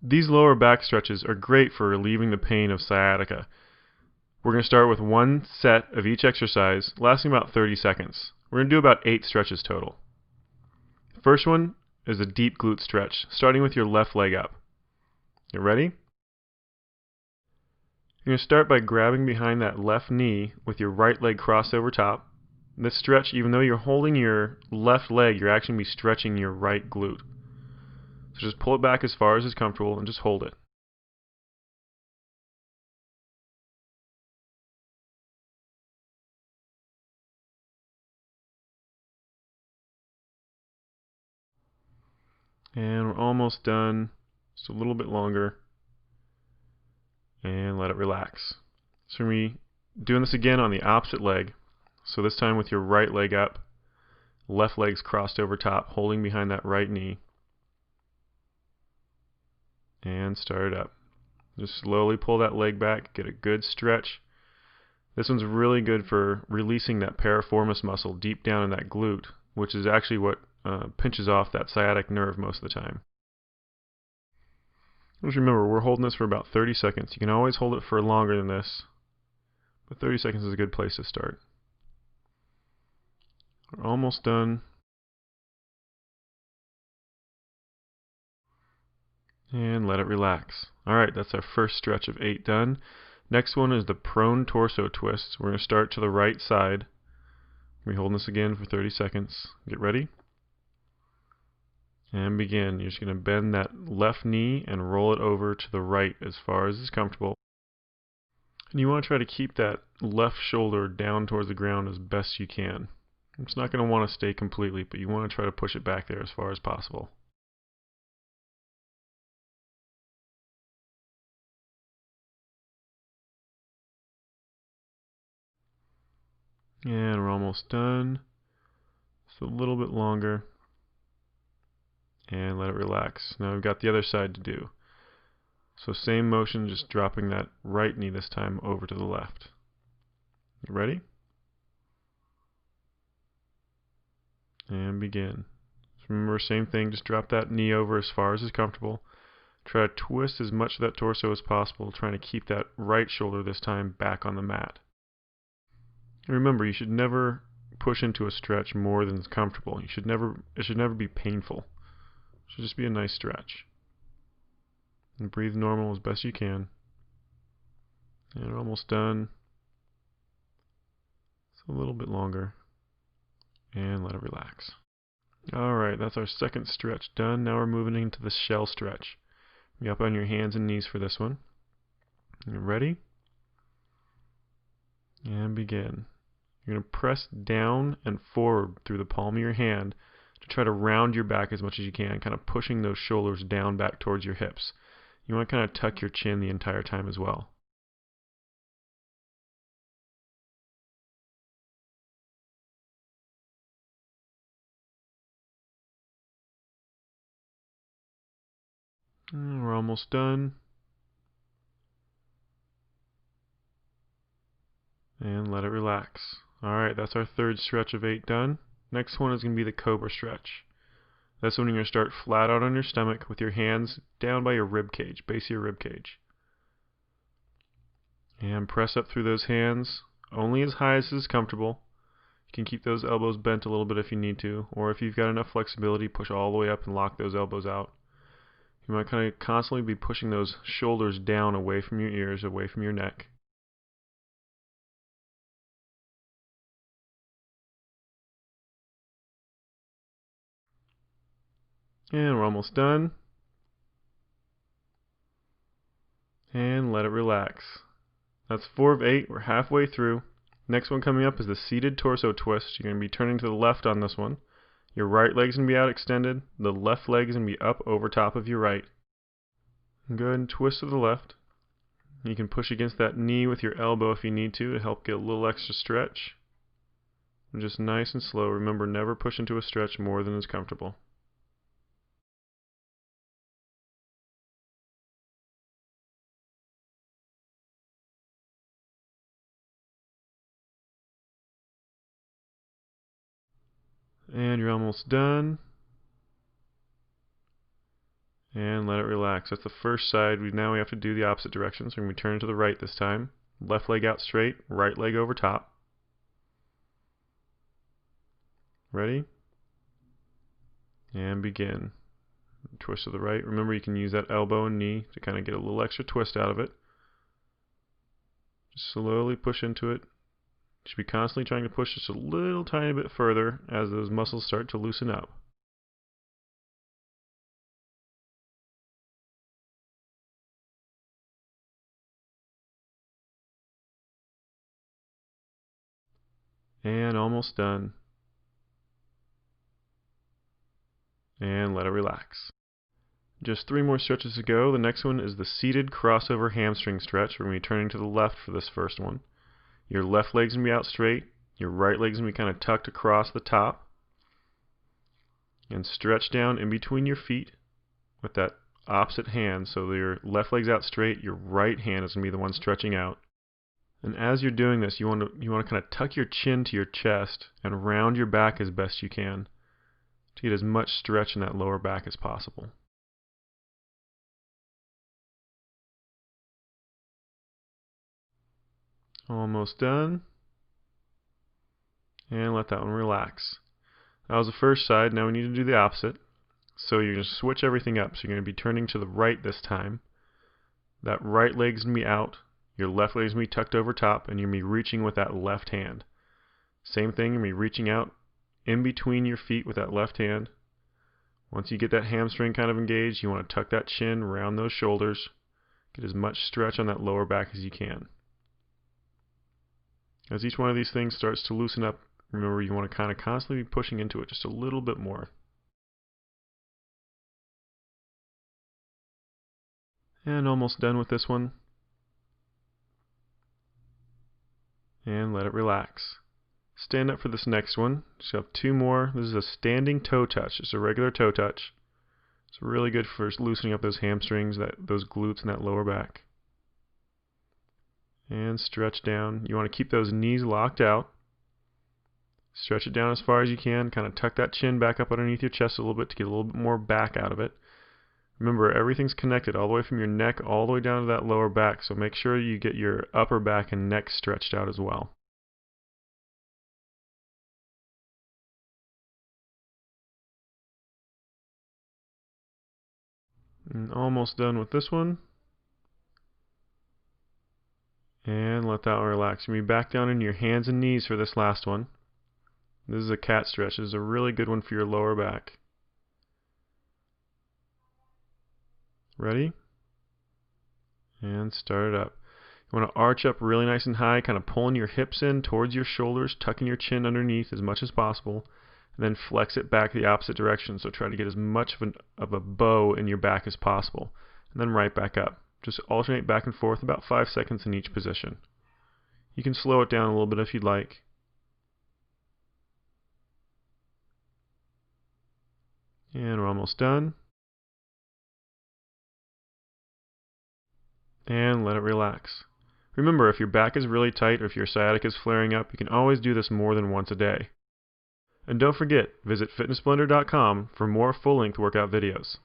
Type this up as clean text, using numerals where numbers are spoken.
These lower back stretches are great for relieving the pain of sciatica. We're going to start with one set of each exercise, lasting about 30 seconds. We're going to do about 8 stretches total. The first one is a deep glute stretch, starting with your left leg up. You ready? You're going to start by grabbing behind that left knee with your right leg crossed over top. This stretch, even though you're holding your left leg, you're actually going to be stretching your right glute. So just pull it back as far as is comfortable and just hold it. And we're almost done. Just a little bit longer. And let it relax. So we're doing this again on the opposite leg. So this time with your right leg up, left leg's crossed over top, holding behind that right knee. And start it up. Just slowly pull that leg back, get a good stretch. This one's really good for releasing that piriformis muscle deep down in that glute, which is actually what pinches off that sciatic nerve most of the time. Just remember, we're holding this for about 30 seconds. You can always hold it for longer than this, but 30 seconds is a good place to start. We're almost done. And let it relax. Alright, that's our first stretch of 8 done. Next one is the prone torso twist. We're going to start to the right side. We're holding this again for 30 seconds. Get ready. And begin. You're just going to bend that left knee and roll it over to the right as far as is comfortable. And you want to try to keep that left shoulder down towards the ground as best you can. It's not going to want to stay completely, but you want to try to push it back there as far as possible. And we're almost done. Just a little bit longer. And let it relax. Now we've got the other side to do. So same motion, just dropping that right knee this time over to the left. You ready? And begin. So remember, same thing, just drop that knee over as far as is comfortable. Try to twist as much of that torso as possible, trying to keep that right shoulder this time back on the mat. And remember, you should never push into a stretch more than is comfortable. It should never be painful. It should just be a nice stretch. And breathe normal as best you can. And we're almost done. It's a little bit longer. And let it relax. Alright, that's our second stretch done. Now we're moving into the shell stretch. Be up on your hands and knees for this one. You ready? And begin. You're going to press down and forward through the palm of your hand to try to round your back as much as you can, kind of pushing those shoulders down back towards your hips. You want to kind of tuck your chin the entire time as well. And we're almost done. And let it relax. Alright, that's our third stretch of 8 done. Next one is going to be the cobra stretch. That's when you're going to start flat out on your stomach with your hands down by your rib cage, base of your rib cage. And press up through those hands, only as high as is comfortable. You can keep those elbows bent a little bit if you need to, or if you've got enough flexibility, push all the way up and lock those elbows out. You might kind of constantly be pushing those shoulders down away from your ears, away from your neck. And we're almost done. And let it relax. That's 4 of 8. We're halfway through. Next one coming up is the seated torso twist. You're going to be turning to the left on this one. Your right leg's going to be out extended. The left leg is going to be up over top of your right. Go ahead and twist to the left. You can push against that knee with your elbow if you need to help get a little extra stretch. And just nice and slow. Remember, never push into a stretch more than is comfortable. And you're almost done. And let it relax. That's the first side. Now we have to do the opposite direction. So we're going to turn to the right this time. Left leg out straight, right leg over top. Ready? And begin. Twist to the right. Remember, you can use that elbow and knee to kind of get a little extra twist out of it. Just slowly push into it. You should be constantly trying to push just a little tiny bit further as those muscles start to loosen up. And almost done. And let it relax. Just 3 more stretches to go. The next one is the seated crossover hamstring stretch. We're going to be turning to the left for this first one. Your left leg's going to be out straight. Your right leg's going to be kind of tucked across the top. And stretch down in between your feet with that opposite hand. So your left leg's out straight, your right hand is going to be the one stretching out. And as you're doing this, you want to kind of tuck your chin to your chest and round your back as best you can to get as much stretch in that lower back as possible. Almost done. And let that one relax. That was the first side. Now we need to do the opposite. So you're going to switch everything up. So you're going to be turning to the right this time. That right leg's going to be out. Your left leg's going to be tucked over top, and you're going to be reaching with that left hand. Same thing, you're going to be reaching out in between your feet with that left hand. Once you get that hamstring kind of engaged, you want to tuck that chin around those shoulders. Get as much stretch on that lower back as you can. As each one of these things starts to loosen up, remember you want to kind of constantly be pushing into it just a little bit more. And almost done with this one. And let it relax. Stand up for this next one. Just have 2 more. This is a standing toe touch. Just a regular toe touch. It's really good for loosening up those hamstrings, those glutes, and that lower back. And stretch down. You want to keep those knees locked out. Stretch it down as far as you can. Kind of tuck that chin back up underneath your chest a little bit to get a little bit more back out of it. Remember, everything's connected all the way from your neck all the way down to that lower back, so make sure you get your upper back and neck stretched out as well. And almost done with this one. And let that one relax. You'll be back down in your hands and knees for this last one. This is a cat stretch. This is a really good one for your lower back. Ready? And start it up. You want to arch up really nice and high, kind of pulling your hips in towards your shoulders, tucking your chin underneath as much as possible, and then flex it back the opposite direction. So try to get as much of a bow in your back as possible, and then right back up. Just alternate back and forth about 5 seconds in each position. You can slow it down a little bit if you'd like. And we're almost done. And let it relax. Remember, if your back is really tight or if your sciatica is flaring up, you can always do this more than once a day. And don't forget, visit fitnessblender.com for more full-length workout videos.